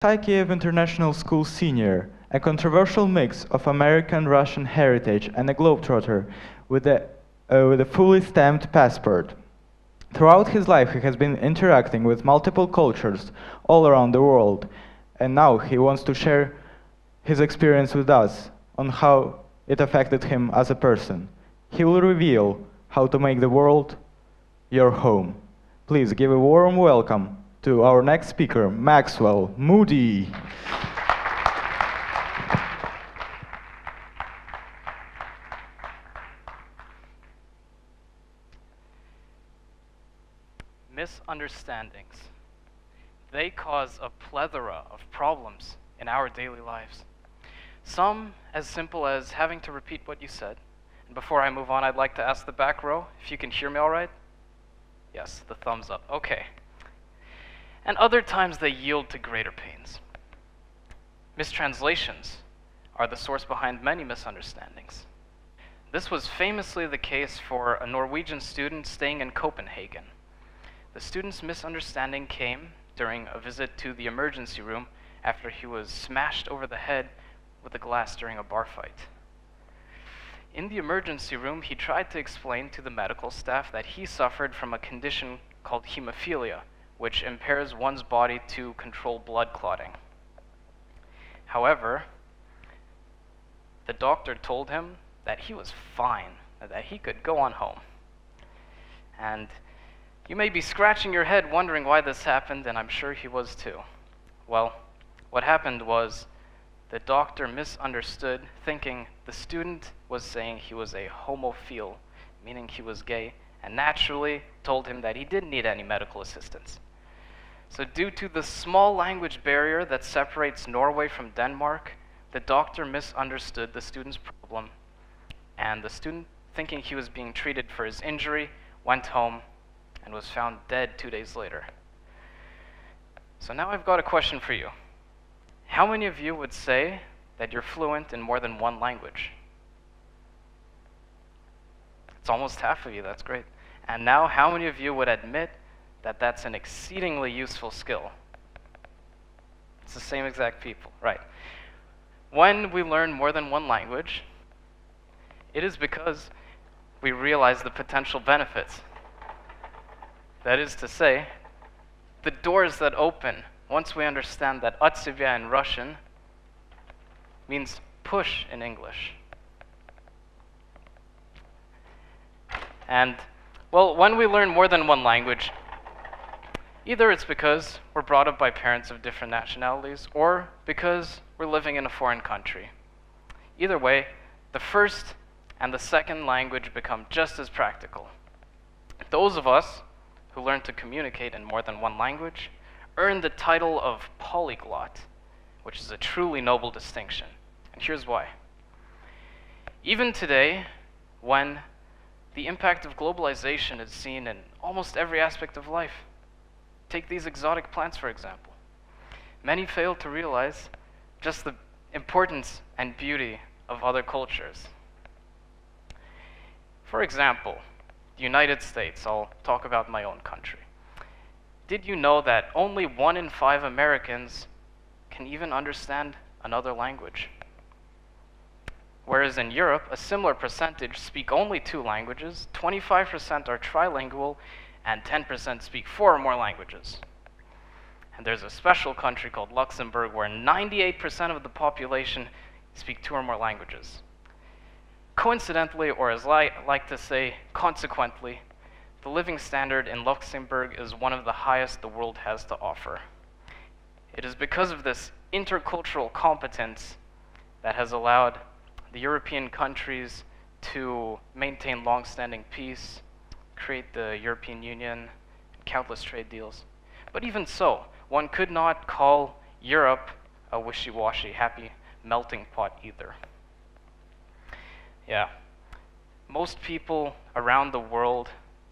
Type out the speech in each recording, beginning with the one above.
QSI Kyiv International School Senior, a controversial mix of American-Russian heritage and a globetrotter with a fully stamped passport. Throughout his life, he has been interacting with multiple cultures all around the world, and now he wants to share his experience with us on how it affected him as a person. He will reveal how to make the world your home. Please give a warm welcome to our next speaker, Maxwell Moody. Misunderstandings. They cause a plethora of problems in our daily lives. Some as simple as having to repeat what you said. And before I move on, I'd like to ask the back row if you can hear me all right. Yes, the thumbs up. Okay. And other times they yield to greater pains. Mistranslations are the source behind many misunderstandings. This was famously the case for a Norwegian student staying in Copenhagen. The student's misunderstanding came during a visit to the emergency room after he was smashed over the head with a glass during a bar fight. In the emergency room, he tried to explain to the medical staff that he suffered from a condition called hemophilia, which impairs one's body to control blood clotting. However, the doctor told him that he was fine, that he could go on home. And you may be scratching your head wondering why this happened, and I'm sure he was too. Well, what happened was the doctor misunderstood, thinking the student was saying he was a homophile, meaning he was gay, and naturally told him that he didn't need any medical assistance. So due to the small language barrier that separates Norway from Denmark, the doctor misunderstood the student's problem, and the student, thinking he was being treated for his injury, went home and was found dead 2 days later. So now I've got a question for you. How many of you would say that you're fluent in more than one language? It's almost half of you, that's great. And now, how many of you would admit that that's an exceedingly useful skill? It's the same exact people, right? When we learn more than one language, it is because we realize the potential benefits. That is to say, the doors that open once we understand that "Otsevia" in Russian means push in English. And, well, when we learn more than one language, either it's because we're brought up by parents of different nationalities, or because we're living in a foreign country. Either way, the first and the second language become just as practical. Those of us who learn to communicate in more than one language earn the title of polyglot, which is a truly noble distinction. And here's why. Even today, when the impact of globalization is seen in almost every aspect of life, take these exotic plants, for example, many fail to realize just the importance and beauty of other cultures. For example, the United States, I'll talk about my own country. Did you know that only 1 in 5 Americans can even understand another language? Whereas in Europe, a similar percentage speak only 2 languages, 25% are trilingual, and 10% speak 4 or more languages. And there's a special country called Luxembourg where 98% of the population speak 2 or more languages. Coincidentally, or as I like to say, consequently, the living standard in Luxembourg is one of the highest the world has to offer. It is because of this intercultural competence that has allowed the European countries to maintain long-standing peace, create the European Union, and countless trade deals. But even so, one could not call Europe a wishy-washy, happy melting pot either. Yeah, most people around the world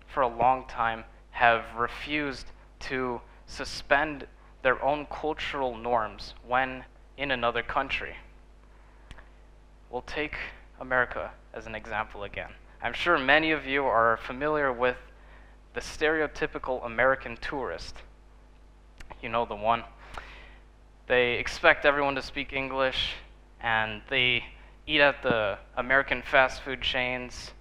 for a long time have refused to suspend their own cultural norms when in another country. We'll take America as an example again. I'm sure many of you are familiar with the stereotypical American tourist. You know the one. They expect everyone to speak English, and they eat at the American fast food chains,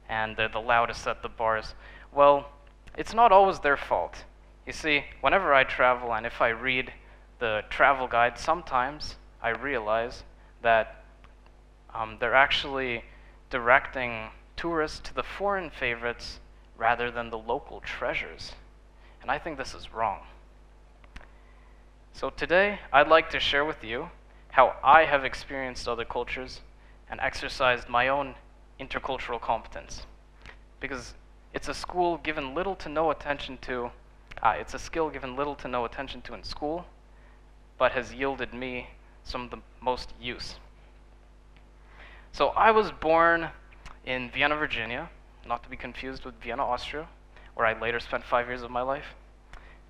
and they're the loudest at the bars. Well, it's not always their fault. You see, whenever I travel and if I read the travel guide, sometimes I realize that they're actually directing tourists to the foreign favorites rather than the local treasures. And I think this is wrong. So today, I'd like to share with you how I have experienced other cultures and exercised my own intercultural competence. Because it's a skill given little to no attention to in school, but has yielded me some of the most use. So I was born in Vienna, Virginia, not to be confused with Vienna, Austria, where I later spent 5 years of my life,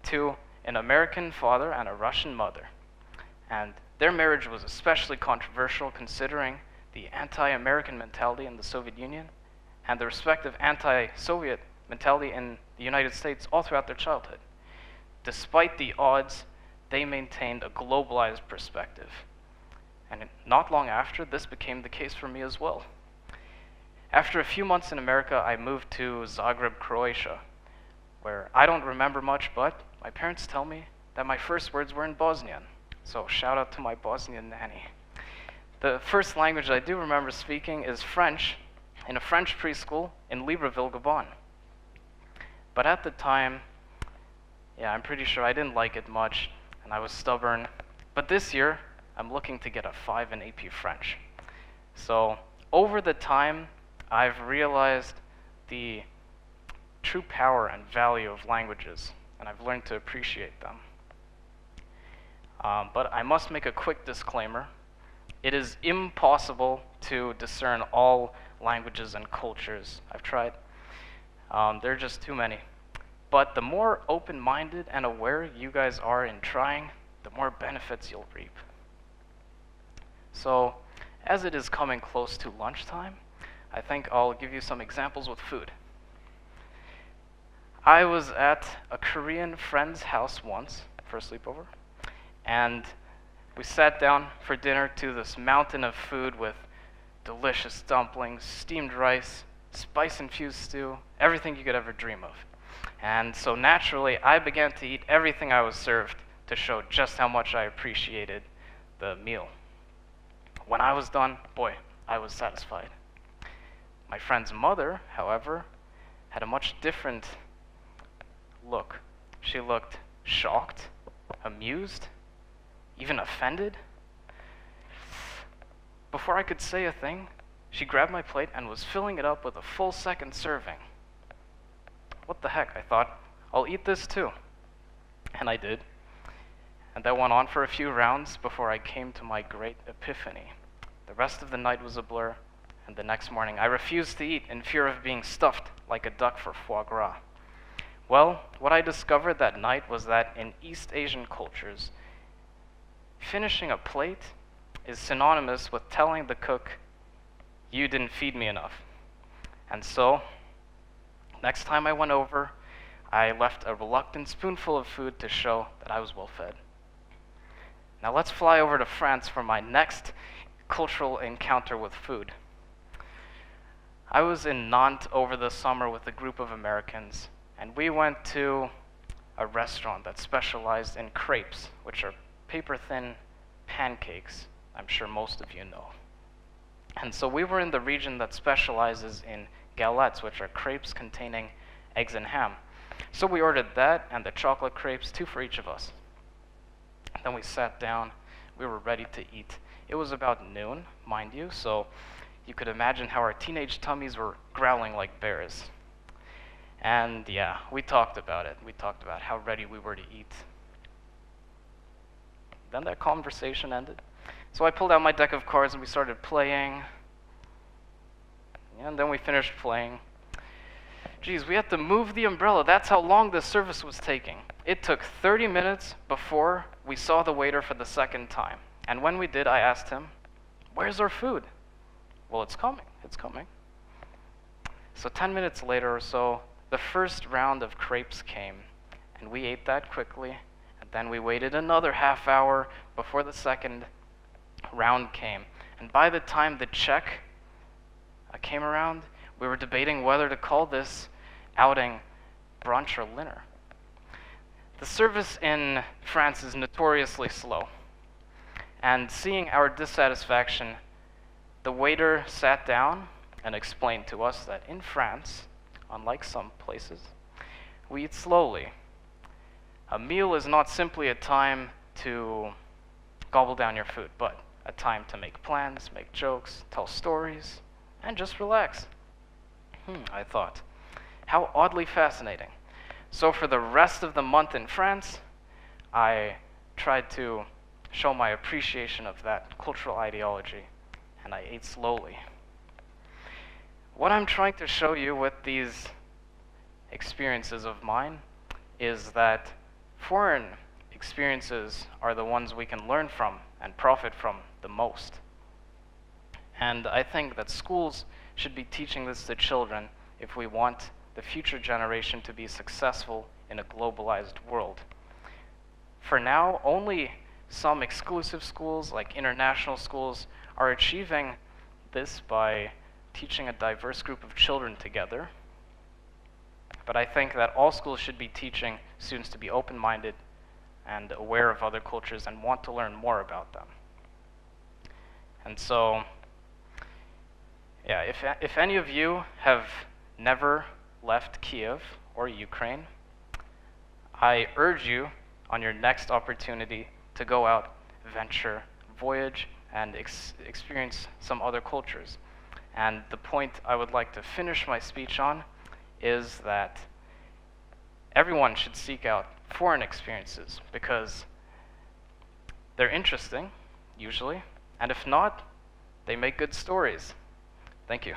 to an American father and a Russian mother. And their marriage was especially controversial considering the anti-American mentality in the Soviet Union and the respective anti-Soviet mentality in the United States all throughout their childhood. Despite the odds, they maintained a globalized perspective. And not long after, this became the case for me as well. After a few months in America, I moved to Zagreb, Croatia, where I don't remember much, but my parents tell me that my first words were in Bosnian. So shout out to my Bosnian nanny. The first language I do remember speaking is French in a French preschool in Libreville, Gabon. But at the time, I'm pretty sure I didn't like it much, and I was stubborn. But this year, I'm looking to get a 5 in AP French. So over the time, I've realized the true power and value of languages, and I've learned to appreciate them. But I must make a quick disclaimer. It is impossible to discern all languages and cultures. I've tried. There are just too many. But the more open-minded and aware you guys are in trying, the more benefits you'll reap. So, as it is coming close to lunchtime, I think I'll give you some examples with food. I was at a Korean friend's house once for a sleepover, and we sat down for dinner to this mountain of food with delicious dumplings, steamed rice, spice-infused stew, everything you could ever dream of. And so naturally, I began to eat everything I was served to show just how much I appreciated the meal. When I was done, boy, I was satisfied. My friend's mother, however, had a much different look. She looked shocked, amused, even offended. Before I could say a thing, she grabbed my plate and was filling it up with a full second serving. What the heck, I thought, I'll eat this too. And I did. And that went on for a few rounds before I came to my great epiphany. The rest of the night was a blur, and the next morning I refused to eat in fear of being stuffed like a duck for foie gras. Well, what I discovered that night was that in East Asian cultures, finishing a plate is synonymous with telling the cook, "You didn't feed me enough." And so, next time I went over, I left a reluctant spoonful of food to show that I was well fed. Now let's fly over to France for my next cultural encounter with food. I was in Nantes over the summer with a group of Americans, and we went to a restaurant that specialized in crepes, which are paper-thin pancakes. I'm sure most of you know. And so we were in the region that specializes in galettes, which are crepes containing eggs and ham. So we ordered that and the chocolate crepes, 2 for each of us. Then we sat down. We were ready to eat. It was about noon, mind you, so you could imagine how our teenage tummies were growling like bears. And yeah, we talked about it. We talked about how ready we were to eat. Then that conversation ended. So I pulled out my deck of cards and we started playing. And then we finished playing. Geez, we had to move the umbrella. That's how long this service was taking. It took 30 minutes before we saw the waiter for the second time. And when we did, I asked him, "Where's our food?" "Well, it's coming, it's coming." So 10 minutes later or so, the first round of crepes came, and we ate that quickly, and Then we waited another half hour before the second round came. And by the time the check came around, we were debating whether to call this outing brunch or dinner. The service in France is notoriously slow. And seeing our dissatisfaction, the waiter sat down and explained to us that in France, unlike some places, we eat slowly. A meal is not simply a time to gobble down your food, but a time to make plans, make jokes, tell stories, and just relax. I thought, how oddly fascinating. So for the rest of the month in France, I tried to show my appreciation of that cultural ideology, and I ate slowly. What I'm trying to show you with these experiences of mine is that foreign experiences are the ones we can learn from and profit from the most. And I think that schools should be teaching this to children if we want the future generation to be successful in a globalized world. For now, only some exclusive schools, like international schools, are achieving this by teaching a diverse group of children together. But I think that all schools should be teaching students to be open-minded and aware of other cultures and want to learn more about them. And so, yeah, if any of you have never left Kyiv or Ukraine, I urge you on your next opportunity to go out, venture, voyage, and experience some other cultures. And the point I would like to finish my speech on is that everyone should seek out foreign experiences because they're interesting, usually, and if not, they make good stories. Thank you.